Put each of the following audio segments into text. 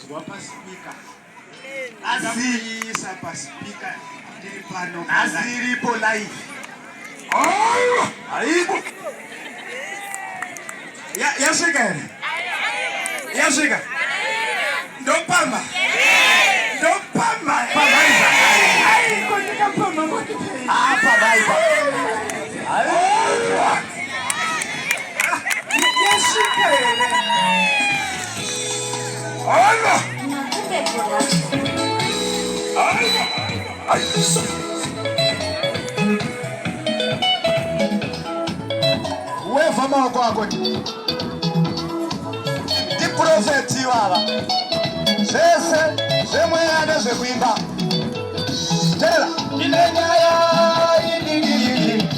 Ndanzwa pasipika. Asiisa pasipika ndiri pano. Asiripo live. Oh! Aibu. Yasvika here. Yasvika. Ndopamba. Ndopamba. Pamaiza. Ai, kondika pamba ngote. Ah, pamaiza. Yasvika here. Olha! Weva maoko wako ndi profeti wava zvese zvemweana zvekuimba tera ine nyaya ididididi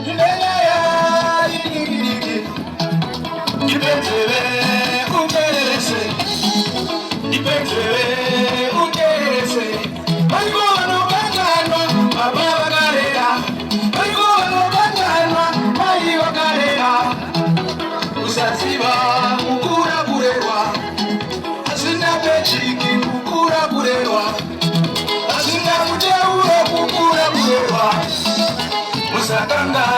ine nyaya ididididi ipedzere ukerese ipedzere ukerese vaikono kanganwa baba vakarera vaikono kanganwa mai vakarera usaziva kukura kurerwa asina pechiki kukura kurerwa asina muteuro kukura kurerwa musakanga